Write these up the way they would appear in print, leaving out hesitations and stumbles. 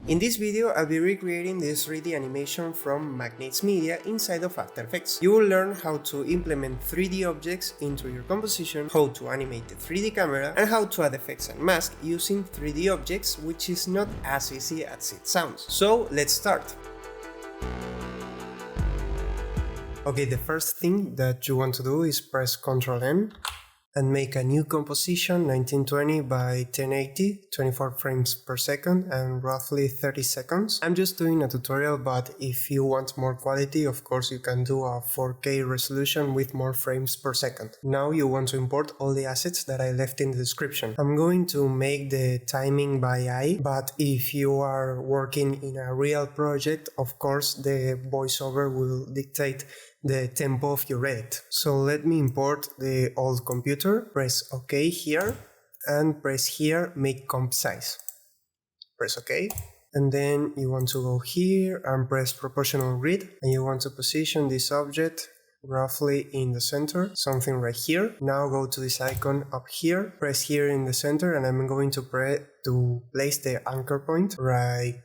In this video, I'll be recreating this 3D animation from MAGNATES media inside of After Effects. You will learn how to implement 3D objects into your composition, how to animate the 3D camera, and how to add effects and masks using 3D objects, which is not as easy as it sounds. So let's start! Okay, the first thing that you want to do is press Ctrl N and make a new composition, 1920 by 1080, 24 frames per second and roughly 30 seconds. I'm just doing a tutorial, but if you want more quality, of course you can do a 4K resolution with more frames per second. Now you want to import all the assets that I left in the description. I'm going to make the timing by eye, but if you are working in a real project, of course the voiceover will dictate the tempo of your edit. So let me import the old computer, press OK here, and press here make comp size. Press OK, and then you want to go here and press proportional grid, and you want to position this object roughly in the center, something right here. Now go to this icon up here, press here in the center, and I'm going to place the anchor point right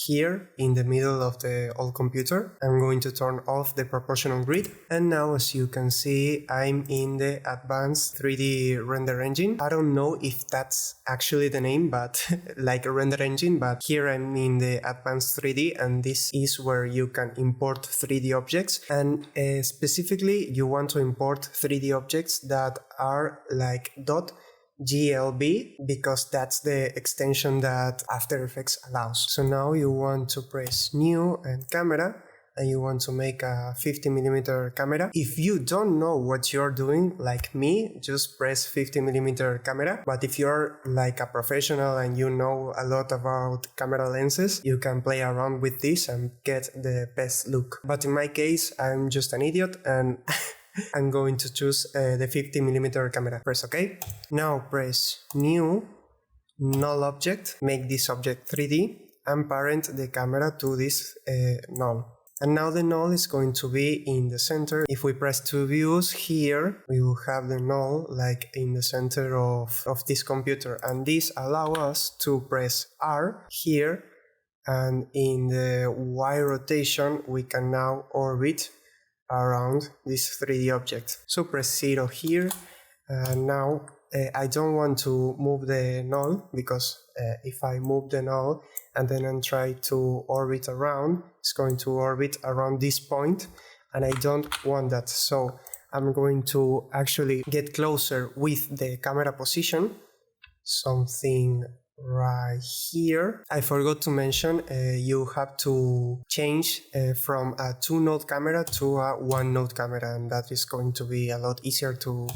here in the middle of the old computer. I'm going to turn off the proportional grid, and now as you can see I'm in the advanced 3D render engine. I don't know if that's actually the name, but like a render engine, but here I'm in the advanced 3D, and this is where you can import 3D objects, and specifically you want to import 3D objects that are like .glb, because that's the extension that After Effects allows. So now you want to press new and camera, and you want to make a 50mm camera. If you don't know what you're doing, like me, just press 50mm camera. But if you're like a professional and you know a lot about camera lenses, you can play around with this and get the best look. But in my case, I'm just an idiot and I'm going to choose the 50mm camera. Press OK. Now press New, Null Object, make this object 3D, and parent the camera to this null. And now the null is going to be in the center. If we press two views here, we will have the null like in the center of this computer. And this allows us to press R here, and in the Y rotation we can now orbit around this 3D object. So press 0 here, and now I don't want to move the null, because if I move the null and then I try to orbit around, it's going to orbit around this point, and I don't want that. So I'm going to actually get closer with the camera position, something right here. I forgot to mention you have to change from a 2-node camera to a 1-node camera, and that is going to be a lot easier to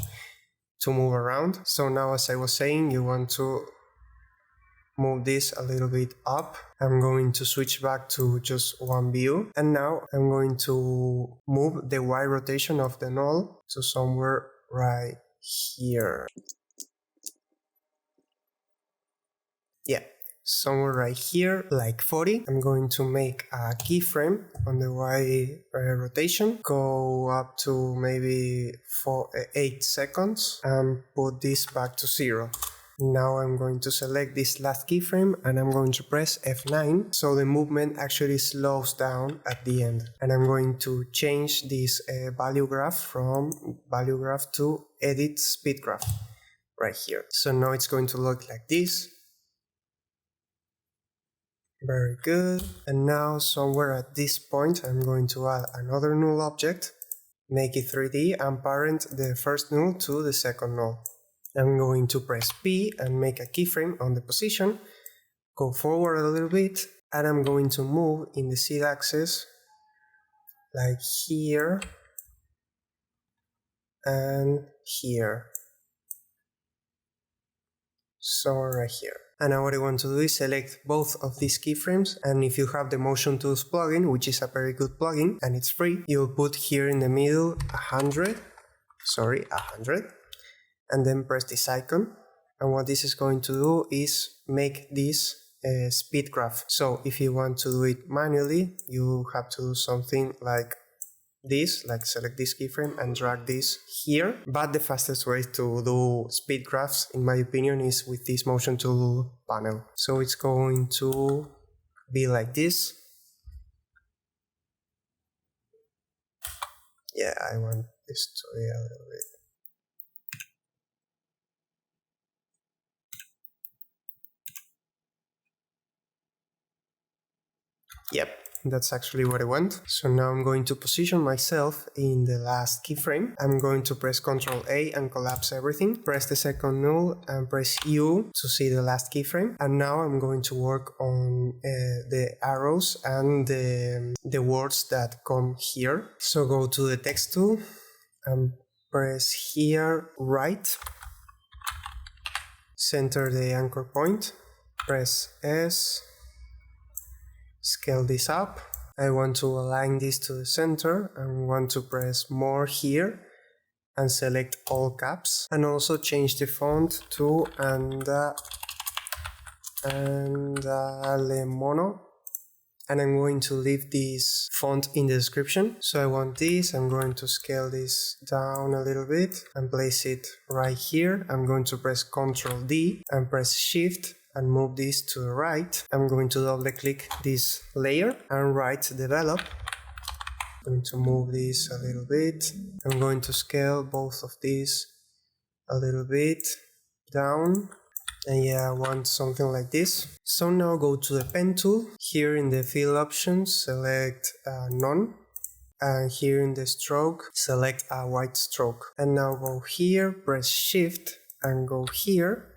move around. So now, as I was saying, you want to move this a little bit up. I'm going to switch back to just one view, and now I'm going to move the Y rotation of the null to somewhere right here. Yeah, somewhere right here, like 40. I'm going to make a keyframe on the Y rotation, go up to maybe 8 seconds, and put this back to 0. Now I'm going to select this last keyframe, and I'm going to press F9, so the movement actually slows down at the end. And I'm going to change this value graph from value graph to edit speed graph right here. So now it's going to look like this. Very good. And now somewhere at this point I'm going to add another null object, make it 3D, and parent the first null to the second null. I'm going to press P and make a keyframe on the position, go forward a little bit, and I'm going to move in the Z axis like here and here. So right here. And now what I want to do is select both of these keyframes, and if you have the Motion Tools plugin, which is a very good plugin and it's free, you'll put here in the middle 100, and then press this icon. And what this is going to do is make this speed graph. So if you want to do it manually, you have to do something like this, like select this keyframe and drag this here. But the fastest way to do speed graphs, in my opinion, is with this motion tool panel. So it's going to be like this. Yeah, I want this to be a little bit. Yep, that's actually what I want. So now I'm going to position myself in the last keyframe. I'm going to press Ctrl A and collapse everything. Press the second null and press U to see the last keyframe. And now I'm going to work on the arrows and the words that come here. So go to the text tool and press here right. Center the anchor point. Press S. Scale this up. I want to align this to the center and want to press more here and select all caps, and also change the font to Mono, and I'm going to leave this font in the description. So I want this, I'm going to scale this down a little bit and place it right here. I'm going to press Ctrl D and press Shift and move this to the right. I'm going to double click this layer and right develop. I'm going to move this a little bit. I'm going to scale both of these a little bit down. And yeah, I want something like this. So now go to the pen tool. Here in the fill options, select none. And here in the stroke, select a white stroke. And now go here, press Shift and go here.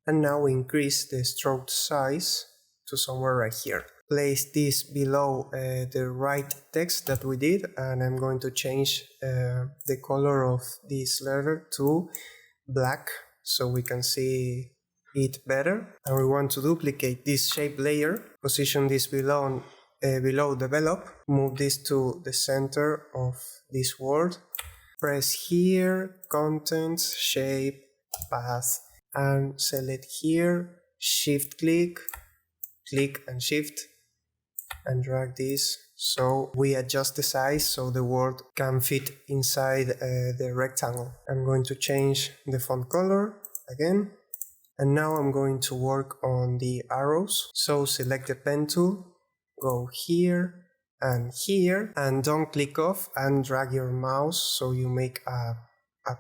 And now increase the stroke size to somewhere right here. Place this below the right text that we did, and I'm going to change the color of this letter to black so we can see it better. And we want to duplicate this shape layer, position this below develop, move this to the center of this word, press here, contents, shape, path, and select here, shift click and shift, and drag this so we adjust the size so the word can fit inside the rectangle. I'm going to change the font color again, and now I'm going to work on the arrows. So select the pen tool, go here, and don't click off, and drag your mouse so you make a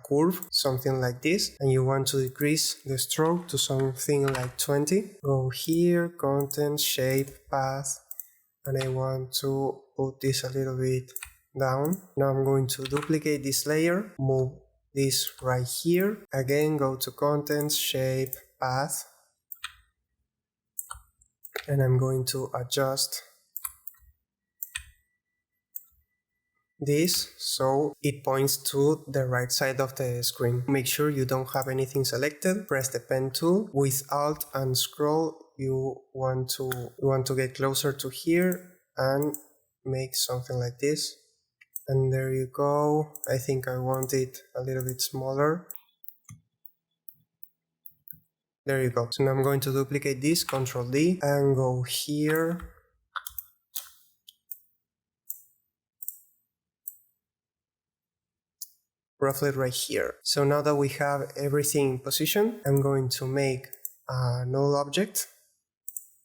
curve, something like this, and you want to decrease the stroke to something like 20. Go here, content, shape, path, and I want to put this a little bit down. Now I'm going to duplicate this layer, move this right here, again go to contents, shape, path, and I'm going to adjust this so it points to the right side of the screen. Make sure you don't have anything selected. Press the pen tool. With Alt and scroll, you want to get closer to here and make something like this. And there you go. I think I want it a little bit smaller. There you go. So now I'm going to duplicate this, Ctrl D, and go here. Roughly right here. So now that we have everything in position, I'm going to make a null object.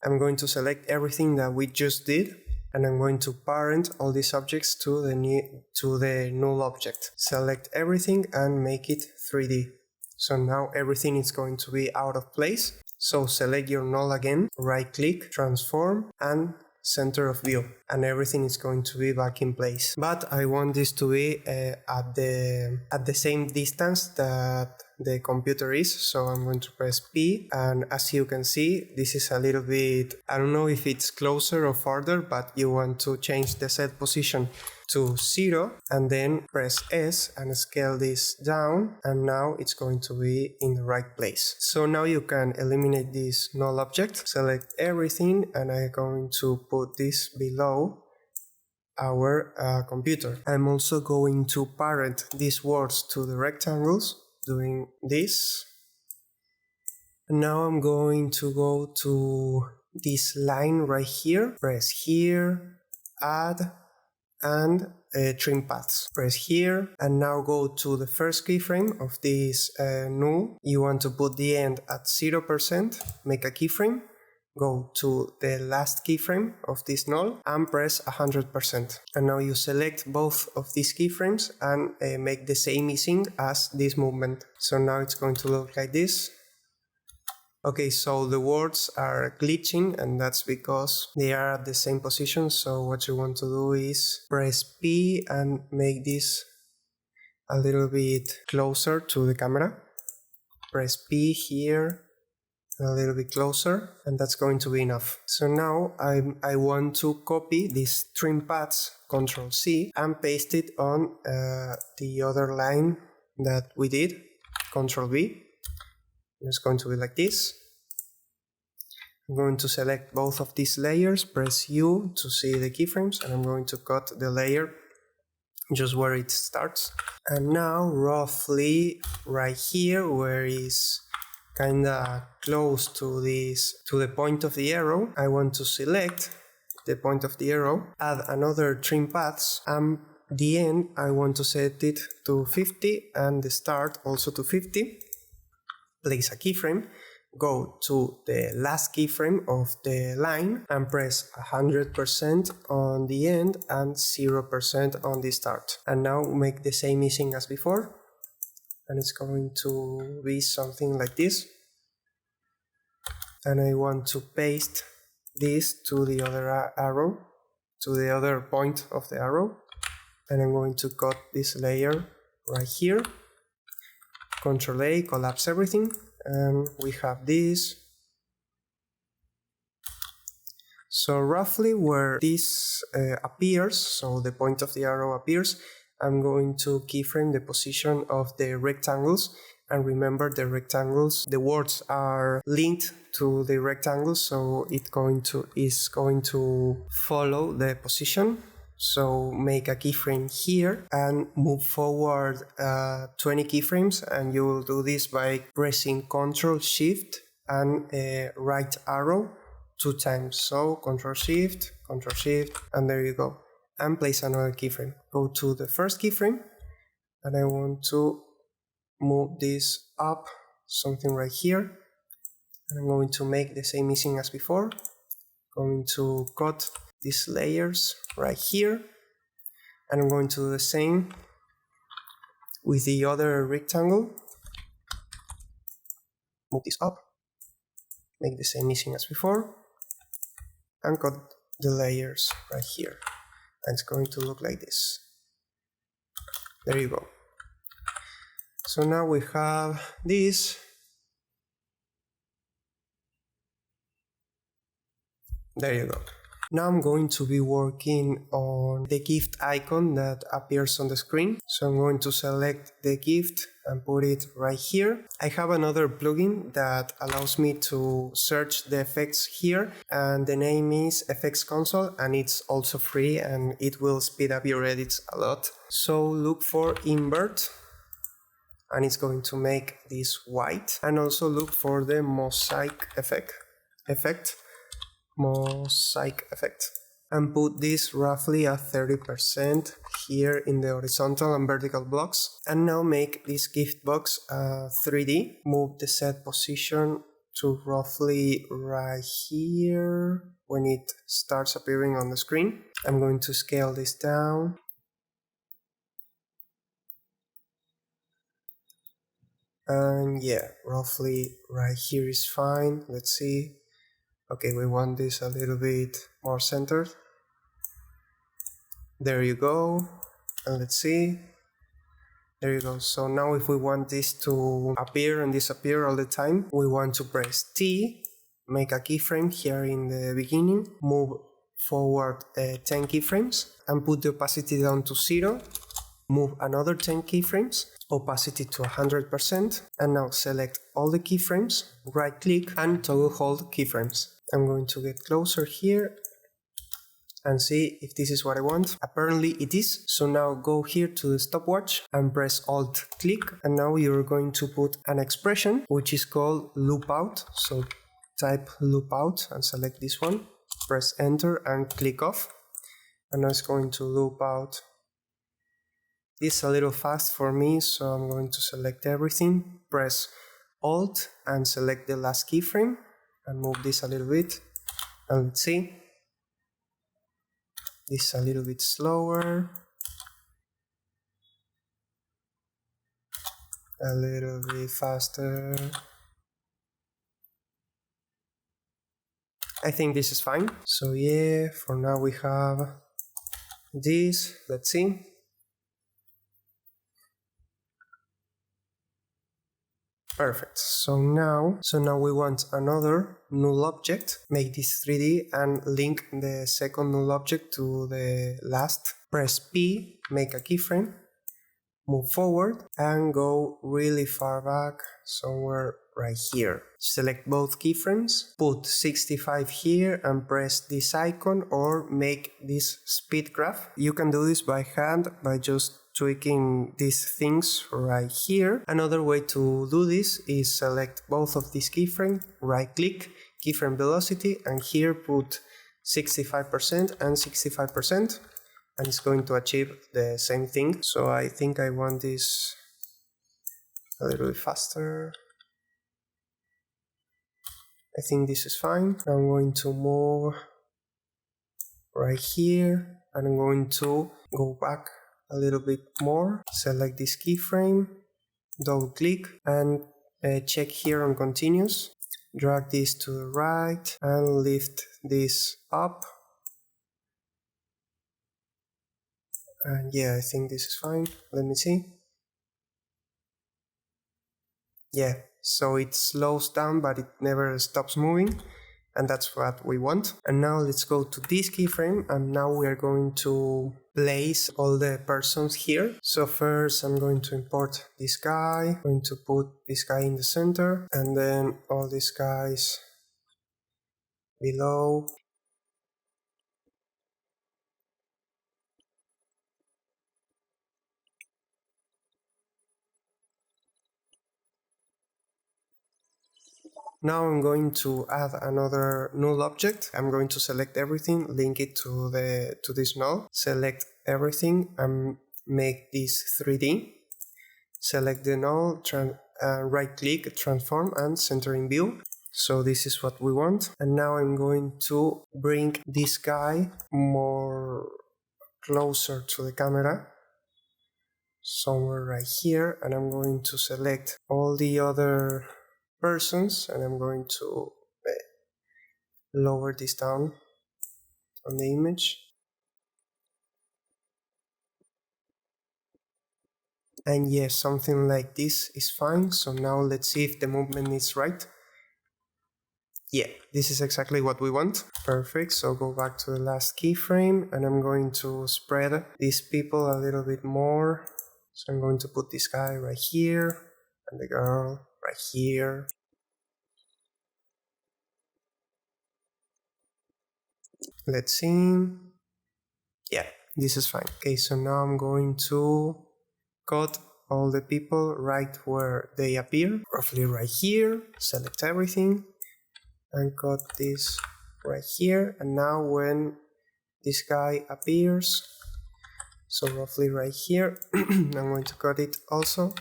I'm going to select everything that we just did, and I'm going to parent all these objects to the null object. Select everything and make it 3D. So now everything is going to be out of place. So select your null again, right click, transform, and center of view, and everything is going to be back in place. But I want this to be at the same distance that the computer is, so I'm going to press P, and as you can see, this is a little bit, I don't know if it's closer or farther, but you want to change the set position to 0, and then press S and scale this down, and now it's going to be in the right place. So now you can eliminate this null object, select everything, and I'm going to put this below our computer. I'm also going to parent these words to the rectangles, doing this. And now I'm going to go to this line right here, press here, add, and trim paths. Press here, and now go to the first keyframe of this null. You want to put the end at 0%, make a keyframe, go to the last keyframe of this null and press 100%. And now you select both of these keyframes and make the same easing as this movement. So now it's going to look like this. Okay, so the words are glitching, and that's because they are at the same position. So what you want to do is press P and make this a little bit closer to the camera. Press P here, a little bit closer, and that's going to be enough. So now I want to copy these trim paths, Ctrl C, and paste it on the other line that we did, Ctrl V. It's going to be like this. I'm going to select both of these layers, press U to see the keyframes, and I'm going to cut the layer just where it starts. And now roughly right here, where is kinda close to the point of the arrow, I want to select the point of the arrow, add another trim paths, and the end I want to set it to 50 and the start also to 50. Place a keyframe, go to the last keyframe of the line and press 100% on the end and 0% on the start. And now make the same easing as before, and it's going to be something like this. And I want to paste this to the other arrow, to the other point of the arrow, and I'm going to cut this layer right here. Ctrl A, collapse everything, and we have this. So roughly where this appears, so the point of the arrow appears, I'm going to keyframe the position of the rectangles. And remember, the rectangles, the words are linked to the rectangles, so it's going to follow the position. So make a keyframe here and move forward 20 keyframes, and you will do this by pressing Ctrl Shift and right arrow 2 times. So Ctrl Shift, and there you go. And place another keyframe. Go to the first keyframe, and I want to move this up, something right here. And I'm going to make the same easing as before. Going to cut these layers right here, and I'm going to do the same with the other rectangle. Move this up, make the same easing as before, and cut the layers right here, and it's going to look like this. There you go. So now we have this. There you go. Now I'm going to be working on the gift icon that appears on the screen. So I'm going to select the gift and put it right here. I have another plugin that allows me to search the effects here, and the name is Effects Console, and it's also free and it will speed up your edits a lot. So look for invert, and it's going to make this white, and also look for the mosaic effect, and put this roughly at 30% here in the horizontal and vertical blocks. And now make this gift box 3D. Move the set position to roughly right here when it starts appearing on the screen. I'm going to scale this down. And yeah, roughly right here is fine. Let's see. Okay, we want this a little bit more centered. There you go. And let's see. There you go. So now if we want this to appear and disappear all the time, we want to press T, make a keyframe here in the beginning, move forward 10 keyframes, and put the opacity down to 0. Move another 10 keyframes, opacity to 100%, and now select all the keyframes, right click, and toggle hold keyframes. I'm going to get closer here and see if this is what I want. Apparently it is. So now go here to the stopwatch and press Alt click, and now you're going to put an expression which is called loop out. So type loop out and select this one, press enter and click off, and now it's going to loop out. It's a little fast for me, so I'm going to select everything, press Alt and select the last keyframe, and move this a little bit. And let's see. This a little bit slower. A little bit faster. I think this is fine. So yeah, for now we have this. Let's see. Perfect. So now we want another null object. Make this 3D and link the second null object to the last. Press P, make a keyframe, move forward and go really far back, somewhere right here. Select both keyframes, put 65 here and press this icon or make this speed graph. You can do this by hand by just tweaking these things right here. Another way to do this is select both of these keyframes, right click, keyframe velocity, and here put 65% and 65%, and it's going to achieve the same thing. So I think I want this a little bit faster. I think this is fine. I'm going to move right here and I'm going to go back a little bit more. Select this keyframe, double click and check here on continuous. Drag this to the right and lift this up. And yeah, I think this is fine. Let me see. Yeah, so it slows down but it never stops moving, and that's what we want. And now let's go to this keyframe and now we are going to place all the persons here. So first I'm going to import this guy, I'm going to put this guy in the center and then all these guys below. Now I'm going to add another null object. I'm going to select everything, link it to this null, select everything and make this 3D. Select the null, right click, transform and center in view. So this is what we want. And now I'm going to bring this guy more closer to the camera, somewhere right here, and I'm going to select all the other persons and I'm going to lower this down on the image. And yes, something like this is fine. So now let's see if the movement is right. Yeah, this is exactly what we want. Perfect. So go back to the last keyframe and I'm going to spread these people a little bit more. So I'm going to put this guy right here and the girl right here. Let's see. Yeah, this is fine. Okay, so now I'm going to cut all the people right where they appear, roughly right here. Select everything and cut this right here. And now when this guy appears, so roughly right here, I'm going to cut it also.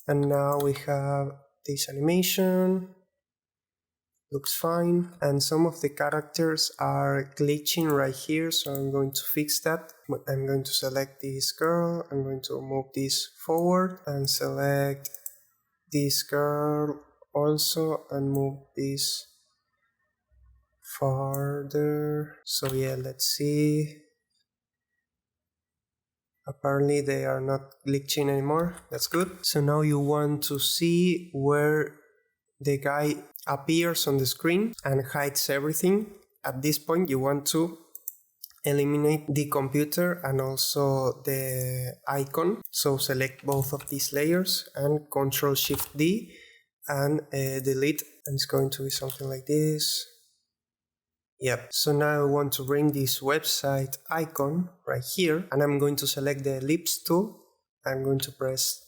And now we have this animation. Looks fine, and some of the characters are glitching right here, so I'm going to fix that. I'm going to select this girl, I'm going to move this forward and select this girl also and move this farther. So yeah, let's see. Apparently they are not glitching anymore, that's good. So now you want to see where the guy appears on the screen and hides everything. At this point you want to eliminate the computer and also the icon. So select both of these layers and Ctrl+Shift+D and delete, and it's going to be something like this. Yep, so now I want to bring this website icon right here and I'm going to select the ellipse tool. I'm going to press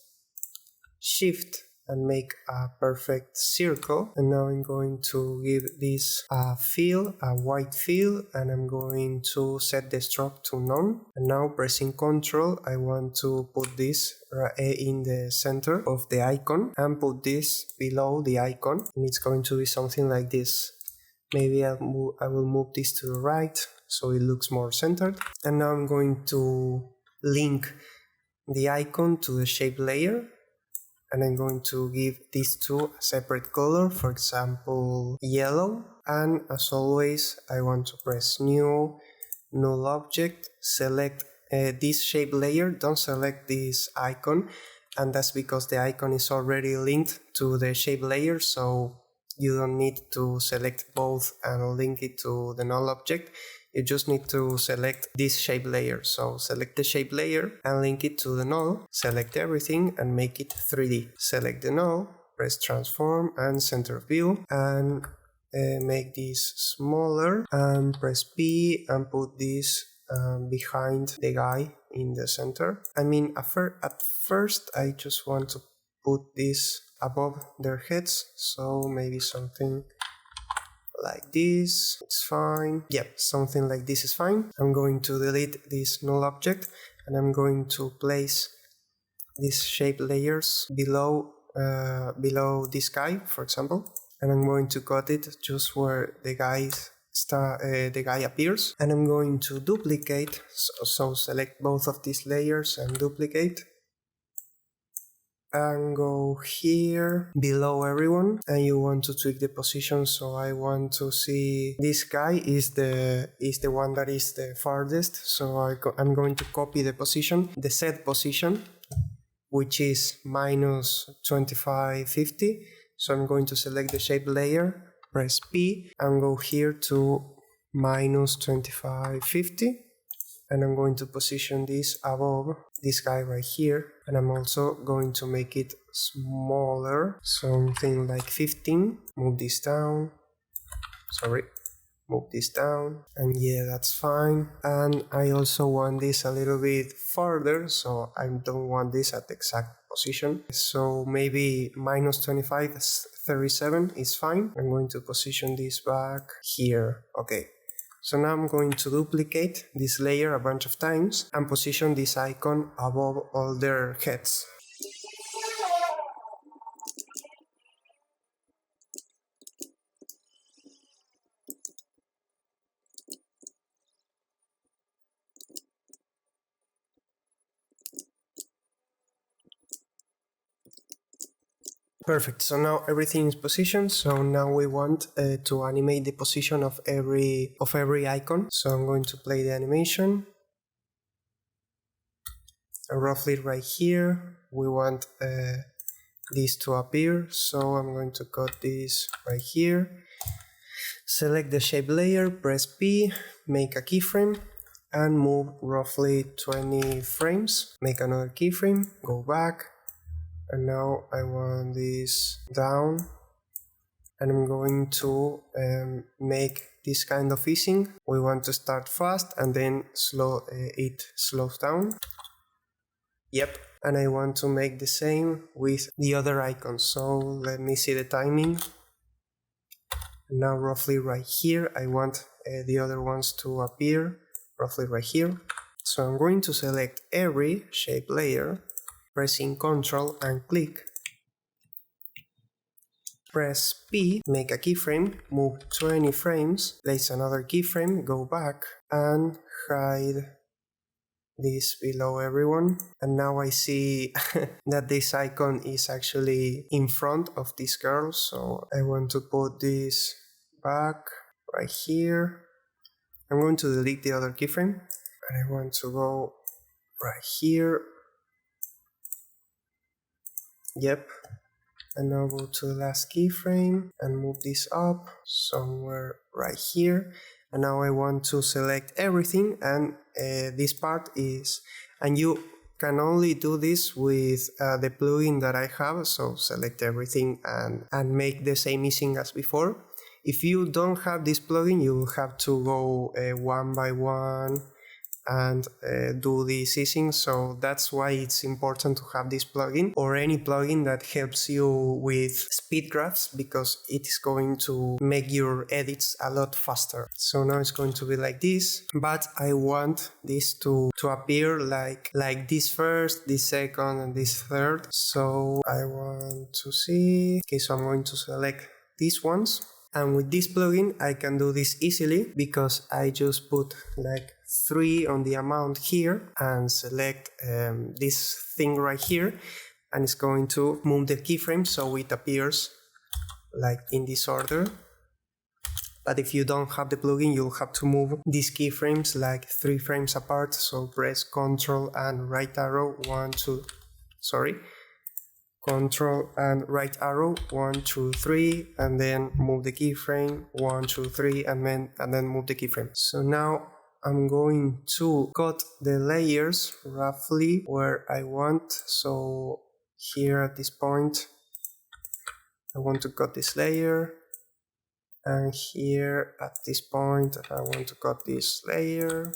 Shift and make a perfect circle. And now I'm going to give this a fill, a white fill, and I'm going to set the stroke to none. And now pressing Ctrl, I want to put this in the center of the icon and put this below the icon, and it's going to be something like this. Maybe I will move this to the right so it looks more centered. And now I'm going to link the icon to the shape layer, and I'm going to give these two a separate color, for example yellow. And as always, I want to press new, null object, select this shape layer, don't select this icon, and that's because the icon is already linked to the shape layer, so you don't need to select both and link it to the null object. You just need to select this shape layer. So select the shape layer and link it to the null, select everything and make it 3D. Select the null, press transform and center view, and make this smaller, and press P and put this behind the guy in the center. I mean, at first I just want to put this above their heads, so maybe something like this, it's fine. Yep, something like this is fine. I'm going to delete this null object, and I'm going to place these shape layers below this guy, for example, and I'm going to cut it just where the guy appears, and I'm going to duplicate, so select both of these layers and duplicate, and go here below everyone, and you want to tweak the position. So I want to see this guy is the one that is the farthest, so I'm going to copy the position, the set position, which is minus 2550. So I'm going to select the shape layer, press P, and go here to minus 2550. And I'm going to position this above this guy right here, and I'm also going to make it smaller, something like 15. Move this down, move this down, and yeah, that's fine. And I also want this a little bit farther, so I don't want this at the exact position, so maybe minus 2537 is fine. I'm going to position this back here. Okay. So now I'm going to duplicate this layer a bunch of times and position this icon above all their heads. Perfect, so now everything is positioned, so now we want to animate the position of every icon. So I'm going to play the animation. And roughly right here, we want this to appear, so I'm going to cut this right here. Select the shape layer, press P, make a keyframe, and move roughly 20 frames. Make another keyframe, go back. And now I want this down, and I'm going to make this kind of easing. We want to start fast and then it slows down. Yep, and I want to make the same with the other icons. So let me see the timing. Now roughly right here, I want the other ones to appear roughly right here. So I'm going to select every shape layer, pressing Ctrl and click. Press P, make a keyframe, move 20 frames, place another keyframe, go back, and hide this below everyone. And now I see that this icon is actually in front of this girl, so I want to put this back right here. I'm going to delete the other keyframe, and I want to go right here. Yep, and now go to the last keyframe and move this up somewhere right here. And now I want to select everything, and this part is, and you can only do this with the plugin that I have, so select everything and make the same easing as before. If you don't have this plugin, you will have to go one by one and do this easing. So that's why it's important to have this plugin or any plugin that helps you with speed graphs, because it is going to make your edits a lot faster. So now it's going to be like this, but I want this to appear like this first, this second, and this third. So I want to see, okay, so I'm going to select these ones. And with this plugin, I can do this easily because I just put like 3 on the amount here and select this thing right here, and it's going to move the keyframe so it appears like in this order. But if you don't have the plugin, you'll have to move these keyframes like 3 frames apart. So press Ctrl and right arrow, Ctrl and right arrow 1, 2, 3, and then move the keyframe 1, 2, 3, and then move the keyframe. So now I'm going to cut the layers roughly where I want. So here at this point, I want to cut this layer, and here at this point, I want to cut this layer.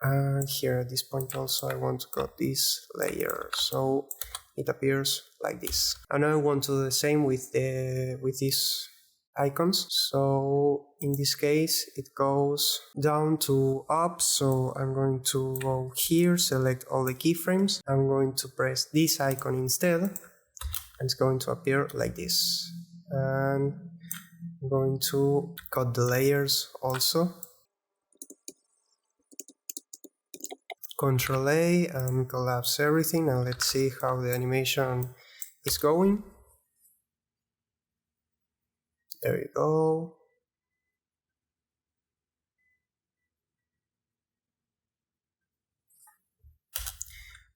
And here at this point also I want to cut this layer, so it appears like this. And I want to do the same with these icons. So in this case it goes down to up, so I'm going to go here, select all the keyframes. I'm going to press this icon instead, and it's going to appear like this. And I'm going to cut the layers also. Ctrl A and collapse everything, and let's see how the animation is going. There you go.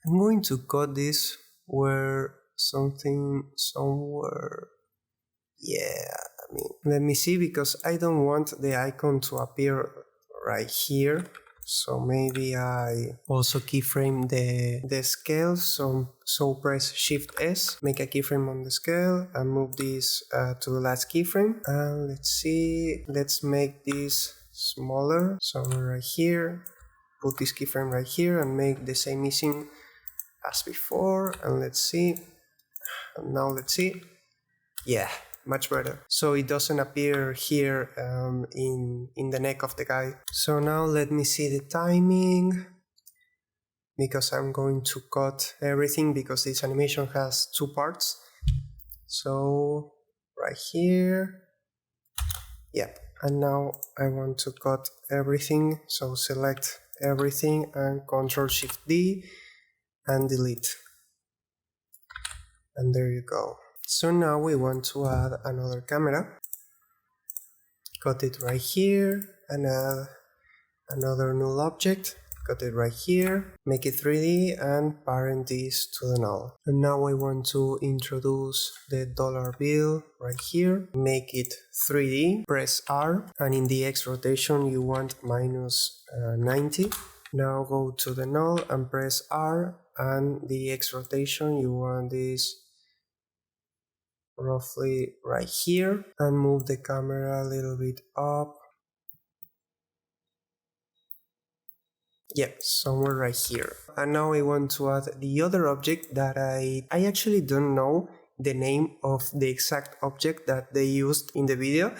I'm going to cut this somewhere. Yeah, let me see, because I don't want the icon to appear right here. So maybe I also keyframe the scale. So press Shift S, make a keyframe on the scale, and move this to the last keyframe. And let's see, let's make this smaller. So right here, put this keyframe right here and make the same easing as before. And let's see. And now let's see. Yeah, much better. So it doesn't appear here in the neck of the guy. So now let me see the timing, because I'm going to cut everything because this animation has 2 parts. So right here, yeah, and now I want to cut everything. So select everything and Ctrl Shift D and delete. And there you go. So now we want to add another camera. Cut it right here and add another null object. Cut it right here, make it 3D and parent this to the null. And now I want to introduce the dollar bill right here. Make it 3D, press R, and in the X rotation you want -90. Now go to the null and press R, and the X rotation you want this roughly right here, and move the camera a little bit up. Yeah, somewhere right here. And now I want to add the other object that I actually don't know the name of the exact object that they used in the video.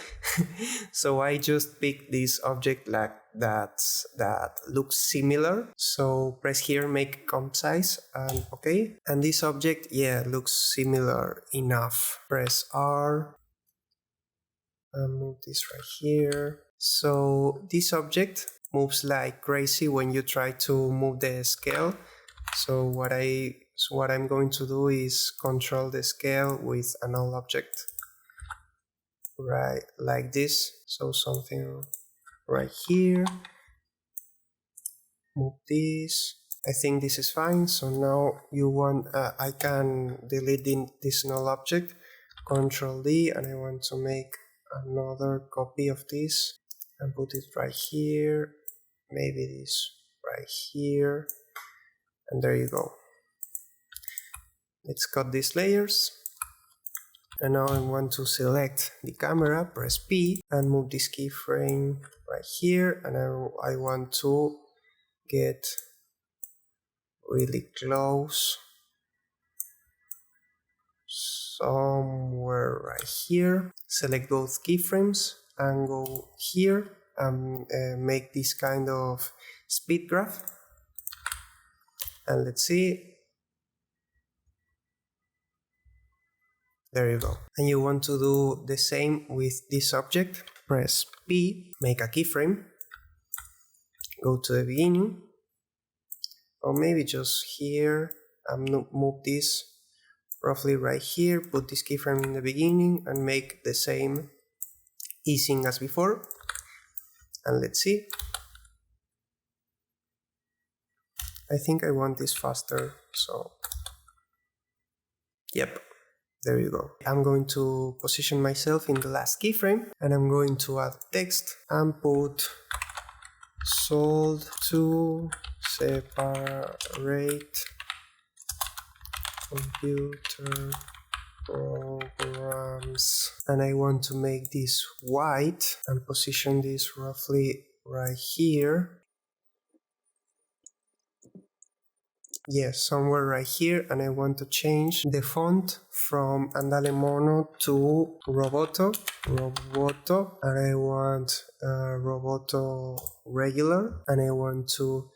So I just picked this object like that looks similar. So press here, make comp size, and okay. And this object, yeah, looks similar enough. Press R and move this right here. So this object moves like crazy when you try to move the scale. So what I'm going to do is control the scale with a null object, right, like this. So something right here, move this. I think this is fine. So now I can delete this null object, Control D, and I want to make another copy of this and put it right here, maybe this right here, and there you go. Let's cut these layers. And now I want to select the camera, press P, and move this keyframe right here, and I want to get really close, somewhere right here. Select both keyframes and go here and make this kind of speed graph. And let's see. There you go. And you want to do the same with this object. Press P, make a keyframe, go to the beginning, or maybe just here, and move this roughly right here, put this keyframe in the beginning and make the same easing as before. And let's see. I think I want this faster, so yep, there you go. I'm going to position myself in the last keyframe, and I'm going to add text and put solve to separate computer programs, and I want to make this white and position this roughly right here. Yes, somewhere right here, and I want to change the font from Andale Mono to Roboto, and I want Roboto regular, and I want to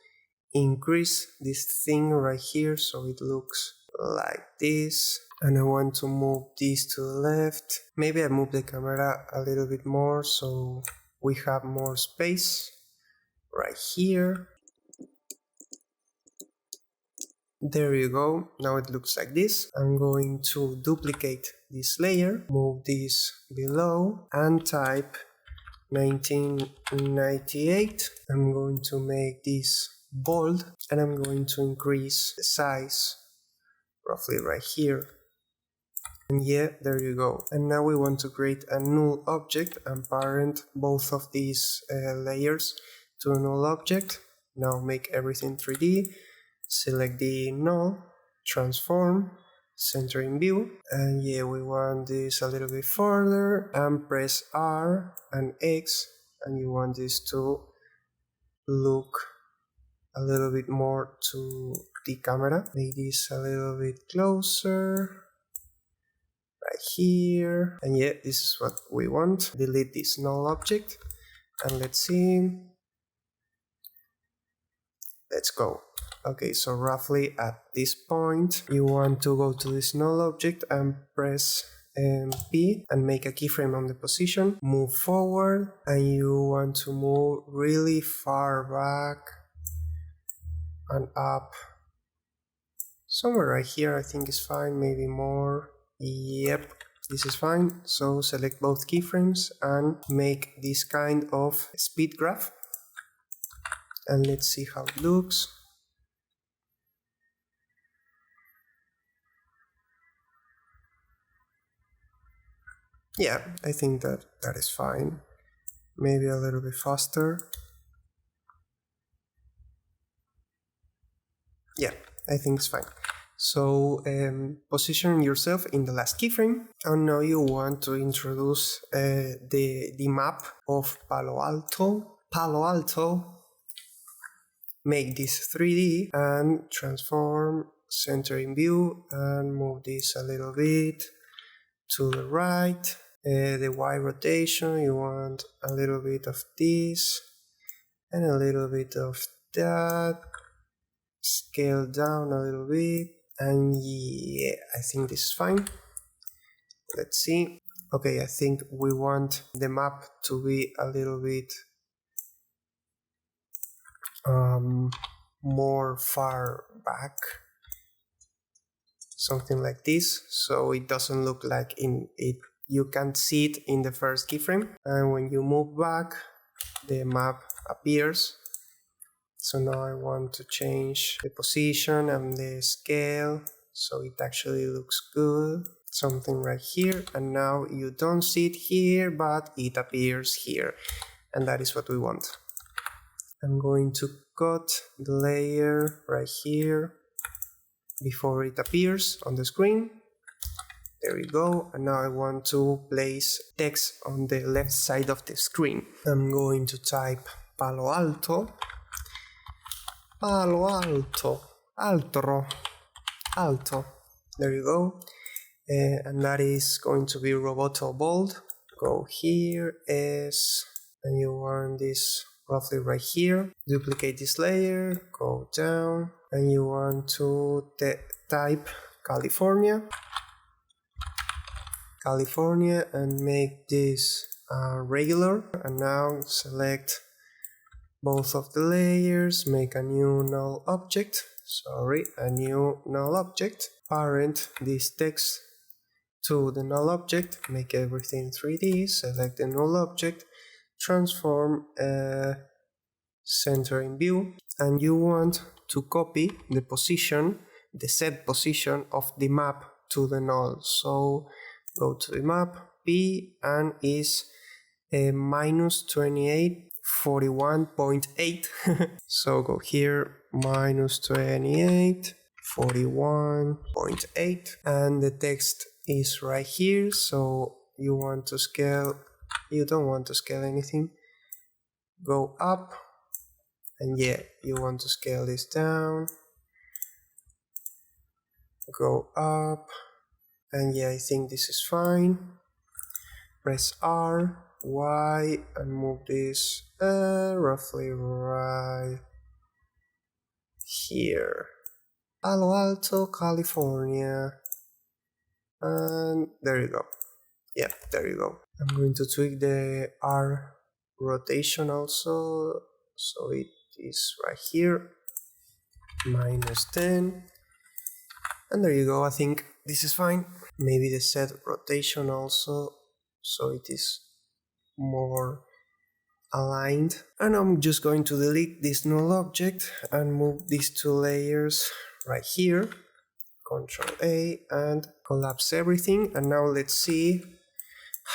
increase this thing right here so it looks like this, and I want to move this to the left. Maybe I move the camera a little bit more so we have more space right here. There you go, now it looks like this. I'm going to duplicate this layer, move this below, and type 1998. I'm going to make this bold, and I'm going to increase the size roughly right here. And yeah, there you go. And now we want to create a null object and parent both of these layers to a null object. Now make everything 3D. Select the null, transform, center in view, and yeah, we want this a little bit further, and press R and X, and you want this to look a little bit more to the camera. Make this a little bit closer, right here, and yeah, this is what we want. Delete this null object, and let's see. Let's go. Okay, so roughly at this point, you want to go to this null object and press P and make a keyframe on the position, move forward, and you want to move really far back and up. Somewhere right here I think is fine, maybe more. Yep, this is fine. So select both keyframes and make this kind of speed graph. And let's see how it looks. Yeah, I think that is fine. Maybe a little bit faster. Yeah, I think it's fine. So position yourself in the last keyframe, and now you want to introduce the map of Palo Alto. Make this 3D and transform, center in view, and move this a little bit to the right. The Y rotation, you want a little bit of this and a little bit of that. Scale down a little bit, and yeah, I think this is fine. Let's see. Okay, I think we want the map to be a little bit more far back, something like this, so it doesn't look like you can't see it in the first keyframe, and when you move back the map appears. So now I want to change the position and the scale so it actually looks good, something right here, and now you don't see it here but it appears here, and that is what we want. I'm going to cut the layer right here before it appears on the screen. There we go. And now I want to place text on the left side of the screen. I'm going to type Palo Alto, Palo Alto, Altro, Alto. There you go. And that is going to be Roboto Bold. Go here, S, and you want this roughly right here. Duplicate this layer, go down, and you want to type California, and make this regular. And now select both of the layers, make a new null object, parent this text to the null object, make everything 3D, select the null object, transform, center in view, and you want to copy the position, the set position of the map to the null. So go to the map, P, and is minus 2841.8. So go here, minus 2841.8, and the text is right here. So you want to scale, you don't want to scale anything, go up, and yeah, you want to scale this down, go up, and yeah, I think this is fine. Press R, Y, and move this roughly right here. Palo Alto, California. And there you go. Yeah, there you go. I'm going to tweak the R rotation also, so it is right here, minus 10. And there you go. I think this is fine. Maybe the set rotation also, so it is more aligned. And I'm just going to delete this null object and move these two layers right here. Control A and collapse everything. And now let's see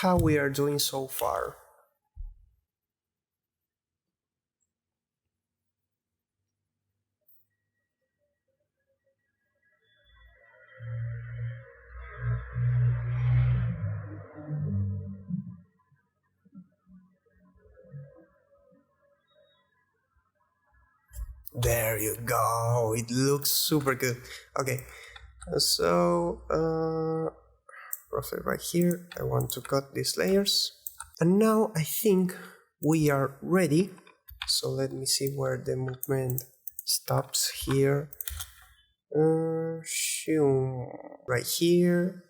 how we are doing so far. There you go, it looks super good. Okay, so roughly right here, I want to cut these layers. And now I think we are ready. So let me see where the movement stops here. Right here.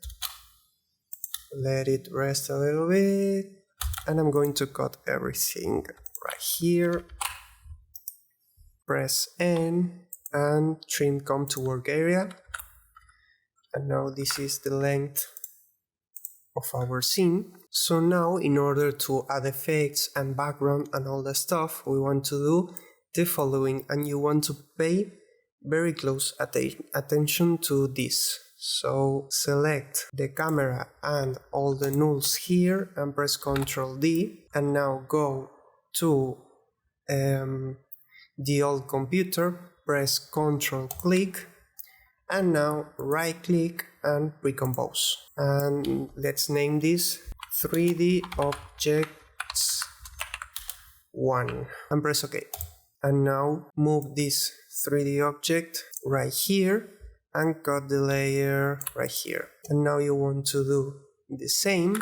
Let it rest a little bit. And I'm going to cut everything right here. Press N and trim come to work area. And now this is the length of our scene. So now in order to add effects and background and all that stuff, we want to do the following, and you want to pay very close attention to this. So select the camera and all the nulls here and press Ctrl D, and now go to the old computer, press Ctrl click, and now right click and recompose. And let's name this 3D Objects 1 and press OK. And now move this 3D object right here and cut the layer right here. And now you want to do the same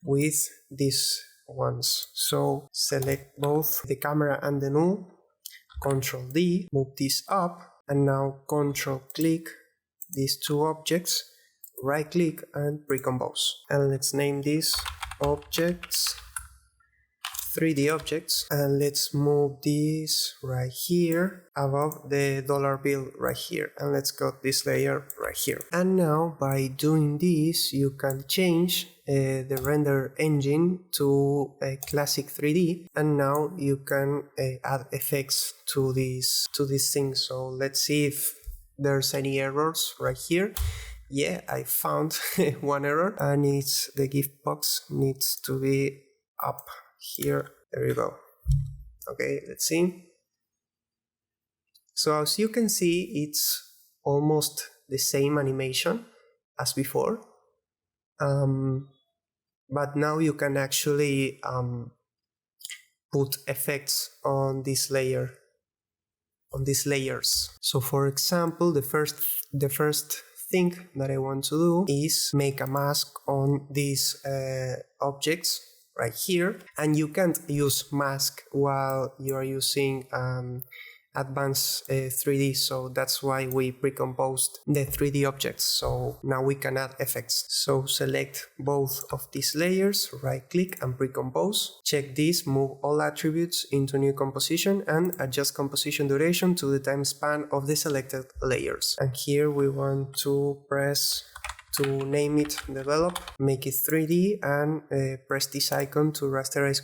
with these ones. So select both the camera and the null, Ctrl D, move this up, and now Ctrl click these two objects, right click and recompose. And let's name this Objects 3D Objects, and let's move this right here above the dollar bill right here, and let's cut this layer right here. And now by doing this you can change the render engine to a classic 3D, and now you can add effects to this thing. So let's see if there's any errors right here. Yeah, I found one error, and it's the gift box needs to be up here. There you go. Okay, let's see. So as you can see, it's almost the same animation as before. But now you can actually put effects on this layer, on these layers. So for example, the first thing that I want to do is make a mask on these objects right here, and you can't use mask while you are using advanced 3D, so that's why we pre-composed the 3D objects, so now we can add effects. So select both of these layers, right click and pre-compose, check this, move all attributes into new composition and adjust composition duration to the time span of the selected layers. And here we want to press to name it develop, make it 3D, and press this icon to rasterize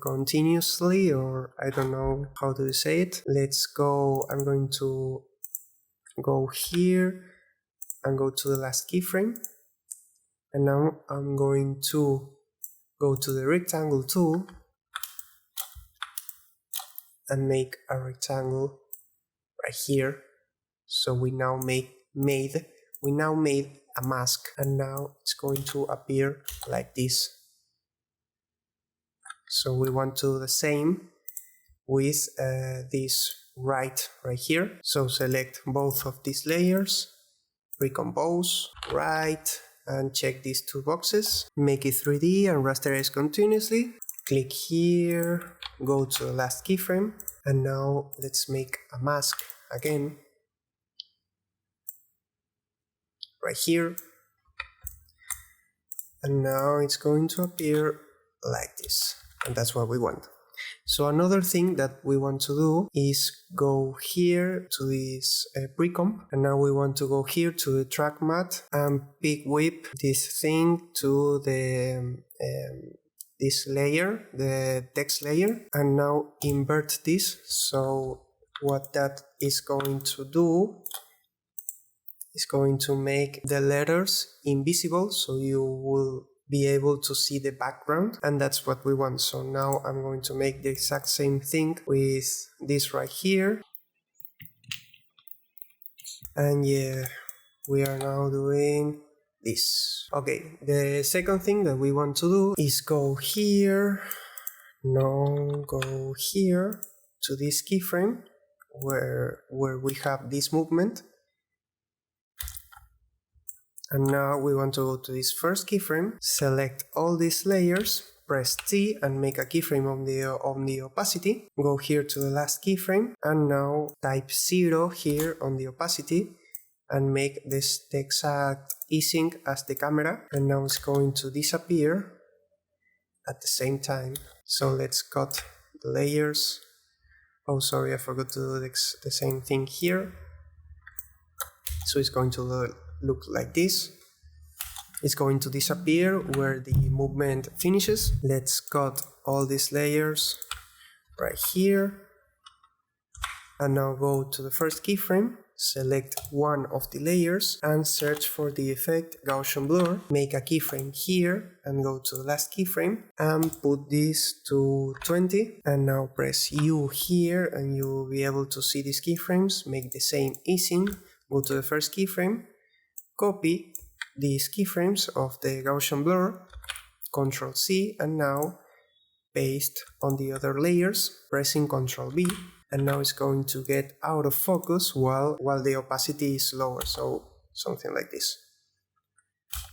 continuously, or I don't know how to say it. Let's go, I'm going to go here and go to the last keyframe, and now I'm going to go to the rectangle tool and make a rectangle right here. So we now made a mask, and now it's going to appear like this. So we want to do the same with this right here. So select both of these layers, recompose, right, and check these two boxes, make it 3D and rasterize continuously. Click here, go to the last keyframe, and now let's make a mask again right here, and now it's going to appear like this, and that's what we want. So another thing that we want to do is go here to this pre-comp, and now we want to go here to the track matte and pick whip this thing to the this layer, the text layer, and now invert this. So what that is going to do is going to make the letters invisible, so you will be able to see the background, and that's what we want. So now I'm going to make the exact same thing with this right here, and yeah, we are now doing this. Okay, the second thing that we want to do is go here, go here to this keyframe where we have this movement. And now we want to go to this first keyframe, select all these layers, press T and make a keyframe on the opacity. Go here to the last keyframe and now type 0 here on the opacity and make this the exact easing as the camera, and now it's going to disappear at the same time. So let's cut the layers. Oh, sorry, I forgot to do the same thing here. So it's going to look like this. It's going to disappear where the movement finishes. Let's cut all these layers right here, and now go to the first keyframe, select one of the layers and search for the effect Gaussian blur. Make a keyframe here and go to the last keyframe and put this to 20, and now press U here and you'll be able to see these keyframes. Make the same easing, go to the first keyframe, copy these keyframes of the Gaussian blur, Ctrl C, and now paste on the other layers, pressing Ctrl V, and now it's going to get out of focus while the opacity is lower, so something like this.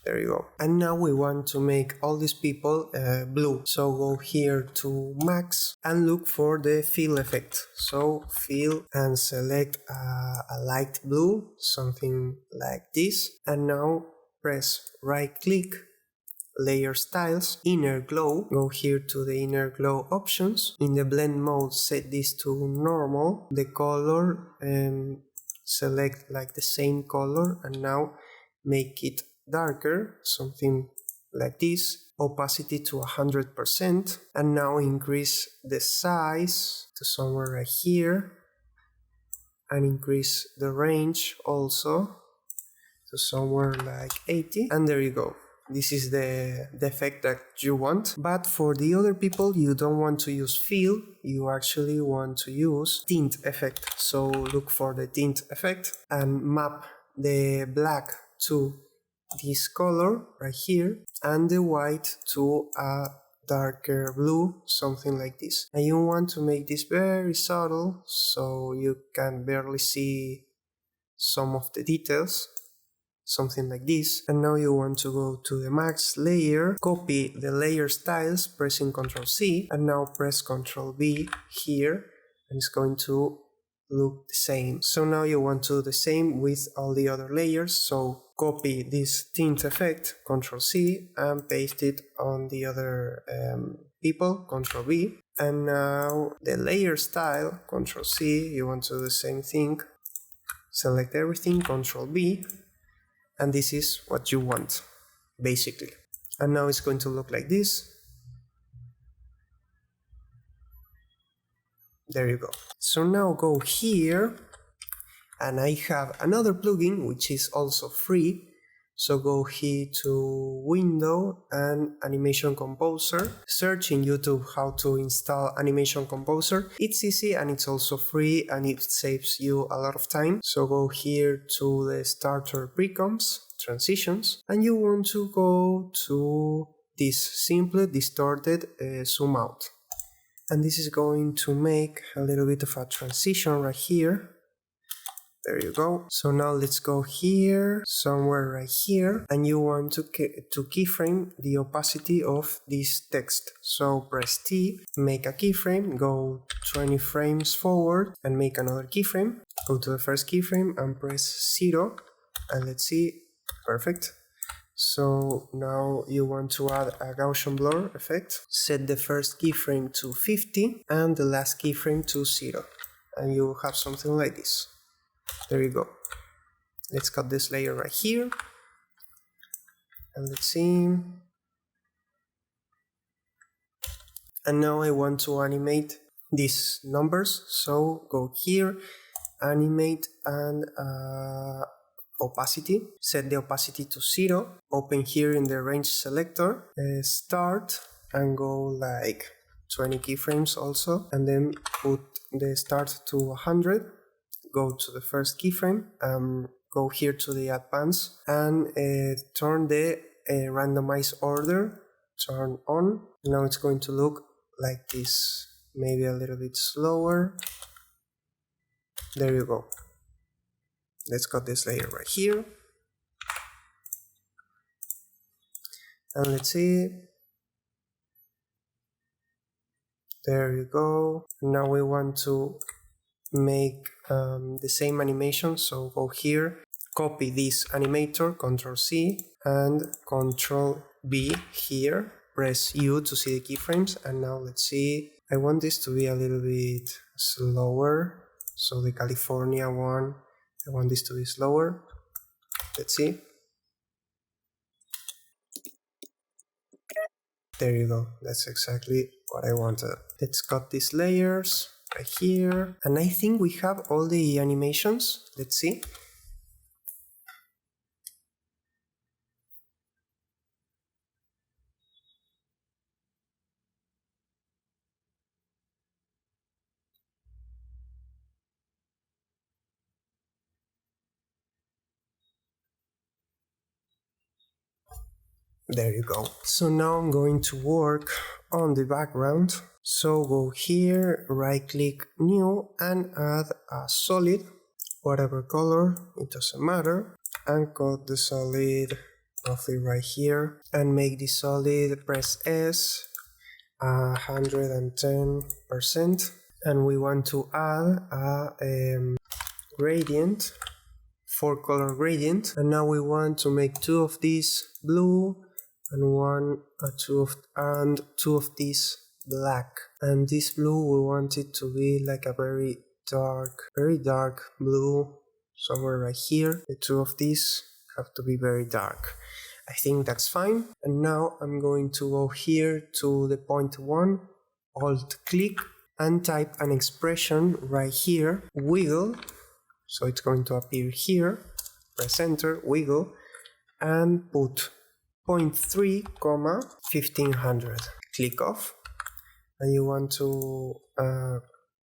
There you go. And now we want to make all these people blue, so go here to max and look for the fill effect. So fill and select a light blue, something like this, and now press right click, layer styles, inner glow, go here to the inner glow options. In the blend mode, set this to normal, the color, and select like the same color, and now make it darker, something like this, opacity to 100%, and now increase the size to somewhere right here, and increase the range also to somewhere like 80, and there you go. This is the effect that you want. But for the other people, you don't want to use fill, you actually want to use tint effect. So look for the tint effect and map the black to this color right here and the white to a darker blue, something like this. And you want to make this very subtle so you can barely see some of the details, something like this. And now you want to go to the max layer, copy the layer styles, pressing Ctrl C, and now press Ctrl V here, and it's going to look the same. So now you want to do the same with all the other layers, so copy this tint effect, Ctrl C, and paste it on the other people, Ctrl V. And now the layer style, Ctrl C, you want to do the same thing, select everything, Ctrl V, and this is what you want, basically. And now it's going to look like this. There you go. So now go here, and I have another plugin which is also free. So go here to Window and Animation Composer. Search in YouTube how to install Animation Composer. It's easy and it's also free and it saves you a lot of time. So go here to the Starter Precoms, Transitions, and you want to go to this Simple Distorted Zoom Out. And this is going to make a little bit of a transition right here. There you go. So now let's go here, somewhere right here, and you want to keyframe the opacity of this text. So press T, make a keyframe, go 20 frames forward and make another keyframe. Go to the first keyframe and press 0, and let's see, perfect. So now you want to add a Gaussian blur effect. Set the first keyframe to 50 and the last keyframe to 0. And you will have something like this. There you go. Let's cut this layer right here. And let's see. And now I want to animate these numbers. So go here, animate and opacity, set the opacity to 0, open here in the range selector, start and go like 20 keyframes also, and then put the start to 100, go to the first keyframe, go here to the advance and turn the randomize order, turn on. Now it's going to look like this, maybe a little bit slower. There you go. Let's cut this layer right here. And let's see. There you go. Now we want to make the same animation. So go here, copy this animator, Ctrl C and Ctrl B here. Press U to see the keyframes. And now let's see. I want this to be a little bit slower. So the California one, I want this to be slower. Let's see. There you go. That's exactly what I wanted. Let's cut these layers right here. And I think we have all the animations. Let's see. There you go. So now I'm going to work on the background. So go here, right click new and add a solid, whatever color, it doesn't matter. And cut the solid roughly right here and make the solid, press S, 110%. And we want to add a gradient, 4-color gradient. And now we want to make 2 of these blue and two of these black. And this blue we want it to be like a very dark blue, somewhere right here. The 2 of these have to be very dark. I think that's fine. And now I'm going to go here to the point 1, alt click and type an expression right here, wiggle. So it's going to appear here, press enter, wiggle, and put 0.3, 1500. Click off, and you want to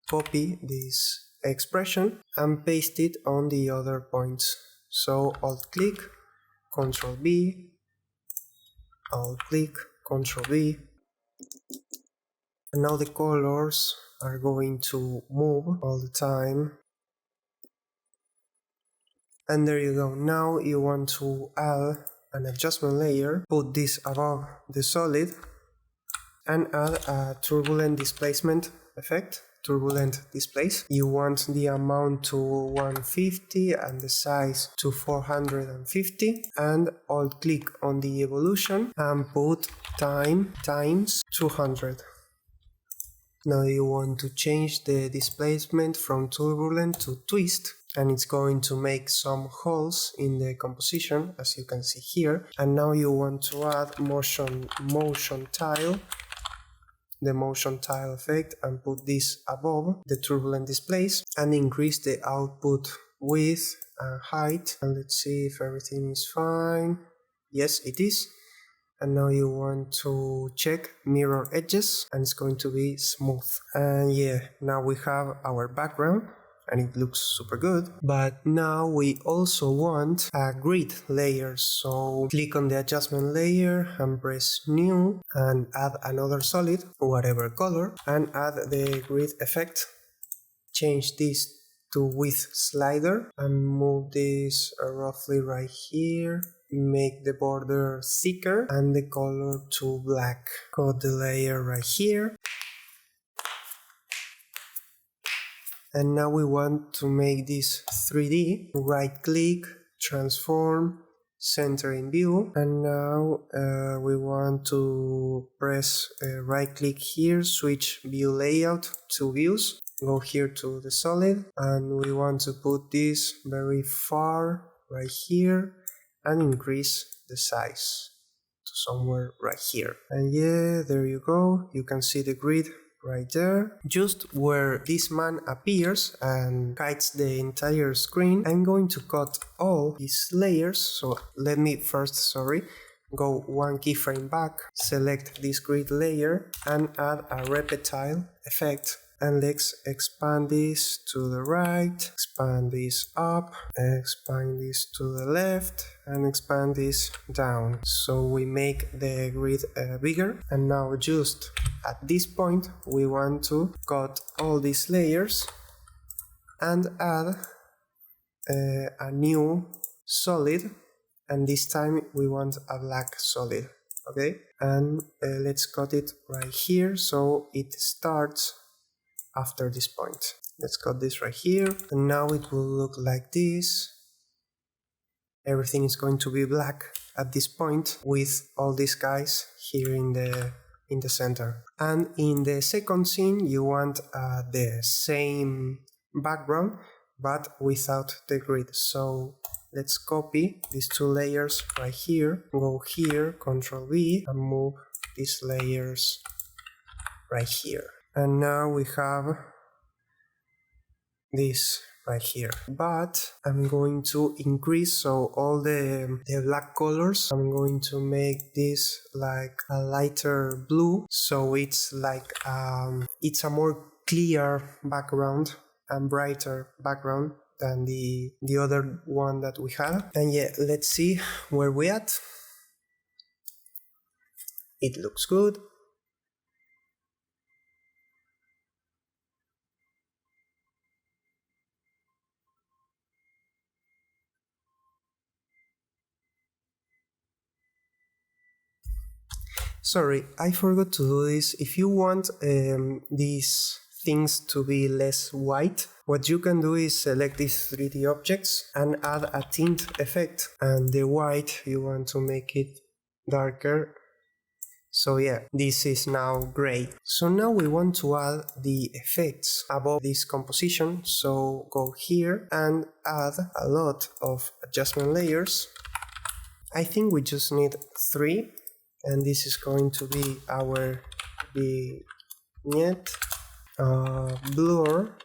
copy this expression and paste it on the other points. So alt click Ctrl B, Alt click, Ctrl V, and now the colors are going to move all the time. And there you go. Now you want to add an adjustment layer, put this above the solid, and add a turbulent displacement effect. Turbulent displace. You want the amount to 150 and the size to 450, and alt click on the evolution and put time times 200. Now you want to change the displacement from turbulent to twist, and it's going to make some holes in the composition, as you can see here. And now you want to add motion tile, the motion tile effect, and put this above the turbulent displace and increase the output width and height. And let's see if everything is fine. Yes, it is. And now you want to check mirror edges, and it's going to be smooth. And yeah, now we have our background and it looks super good. But now we also want a grid layer, so click on the adjustment layer and press new and add another solid, whatever color, and add the grid effect. Change this to width slider and move this roughly right here. Make the border thicker and the color to black. Cut the layer right here. And now we want to make this 3D. Right click, transform, center in view. And now we want to press right click here, switch view layout to views. Go here to the solid, and we want to put this very far right here and increase the size to somewhere right here. And yeah, there you go. You can see the grid right there. Just where this man appears and hides the entire screen, I'm going to cut all these layers. So let me first, go one keyframe back, select this grid layer and add a reptile effect. And let's expand this to the right, expand this up, expand this to the left, and expand this down. So we make the grid bigger. And now just at this point, we want to cut all these layers and add a new solid. And this time we want a black solid, okay? And let's cut it right here so it starts after this point. Let's cut this right here, and now it will look like this. Everything is going to be black at this point with all these guys here in the center. And in the second scene you want the same background but without the grid. So let's copy these two layers right here, go here, Ctrl V, and move these layers right here. And now we have this right here. But I'm going to increase, so all the black colors, I'm going to make this like a lighter blue. So it's like, it's a more clear background and brighter background than the other one that we had. And yeah, let's see where we at. It looks good. Sorry, I forgot to do this. If you want these things to be less white, what you can do is select these 3D objects and add a tint effect. And the white, you want to make it darker. So yeah, this is now gray. So now we want to add the effects above this composition. So go here and add a lot of adjustment layers. I think we just need 3. And this is going to be our vignette, blur,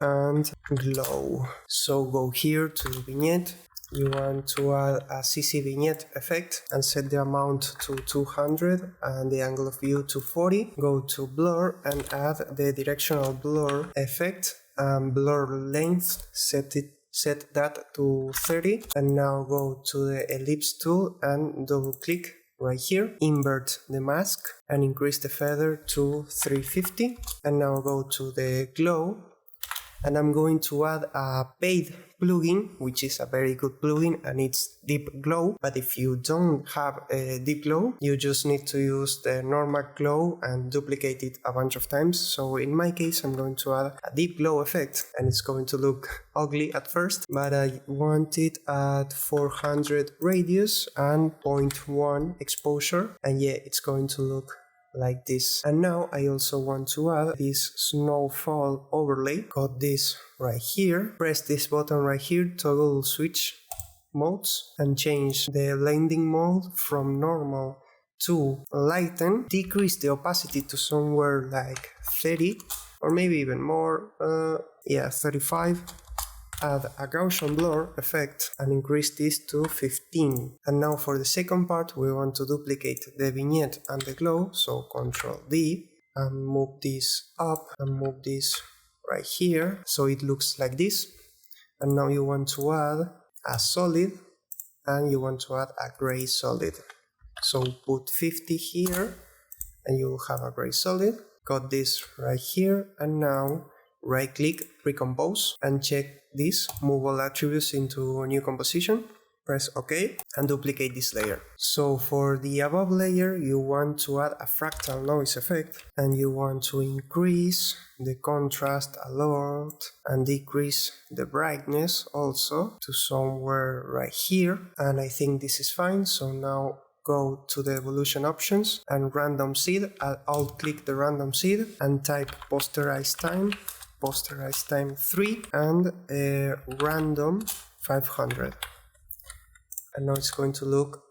and glow. So go here to vignette. You want to add a CC vignette effect and set the amount to 200 and the angle of view to 40. Go to blur and add the directional blur effect and blur length, set it set that to 30 and now go to the ellipse tool and double click right here, invert the mask and increase the feather to 350 and now go to the glow and I'm going to add a paid plugin, which is a very good plugin and it's deep glow, but if you don't have a deep glow you just need to use the normal glow and duplicate it a bunch of times. So in my case I'm going to add a deep glow effect and it's going to look ugly at first, but I want it at 400 radius and 0.1 exposure and yeah, it's going to look like this. And now I also want to add this snowfall overlay. Got this right here, press this button right here, toggle switch modes and change the blending mode from normal to lighten, decrease the opacity to somewhere like 30 or maybe even more, 35. Add a Gaussian blur effect and increase this to 15. And now for the second part we want to duplicate the vignette and the glow, so Ctrl D and move this up and move this right here so it looks like this. And now you want to add a solid and you want to add a gray solid. So put 50 here and you will have a gray solid. Got this right here and now right click, recompose and check this, move all attributes into a new composition, press OK and duplicate this layer. So for the above layer you want to add a fractal noise effect and you want to increase the contrast a lot and decrease the brightness also to somewhere right here, and I think this is fine. So now go to the evolution options and random seed, alt click the random seed and type posterize time 3 and random 500 and now it's going to look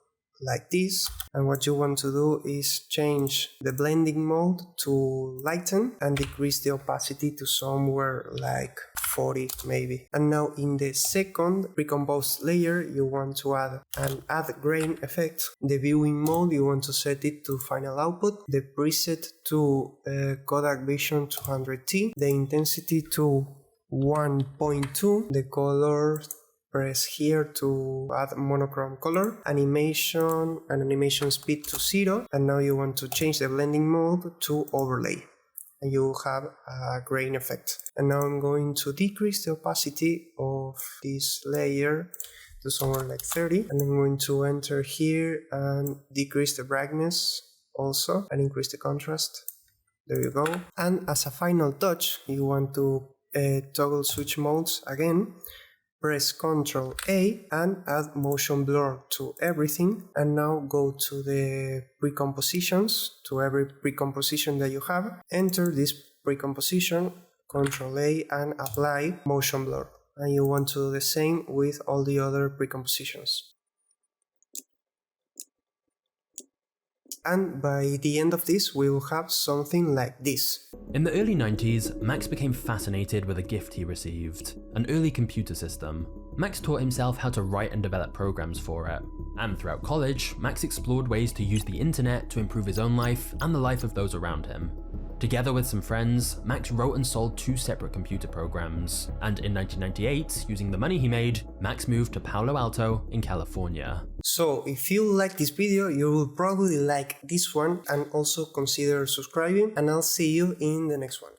like this. And what you want to do is change the blending mode to lighten and decrease the opacity to somewhere like 40 maybe. And now in the second recomposed layer you want to add an add grain effect. The viewing mode you want to set it to final output, the preset to Kodak Vision 200T, the intensity to 1.2, the color press here to add monochrome color, animation and animation speed to 0, and now you want to change the blending mode to overlay and you will have a grain effect. And now I'm going to decrease the opacity of this layer to somewhere like 30 and I'm going to enter here and decrease the brightness also and increase the contrast. There you go. And as a final touch you want to toggle switch modes again. Press Ctrl A and add motion blur to everything and now go to the precompositions, to every precomposition that you have, enter this precomposition, Ctrl A and apply motion blur, and you want to do the same with all the other precompositions. And by the end of this we will have something like this. In the early 90s, Max became fascinated with a gift he received, an early computer system. Max taught himself how to write and develop programs for it. And throughout college, Max explored ways to use the internet to improve his own life and the life of those around him. Together with some friends, Max wrote and sold 2 separate computer programs, and in 1998, using the money he made, Max moved to Palo Alto in California. So if you like this video, you will probably like this one and also consider subscribing, and I'll see you in the next one.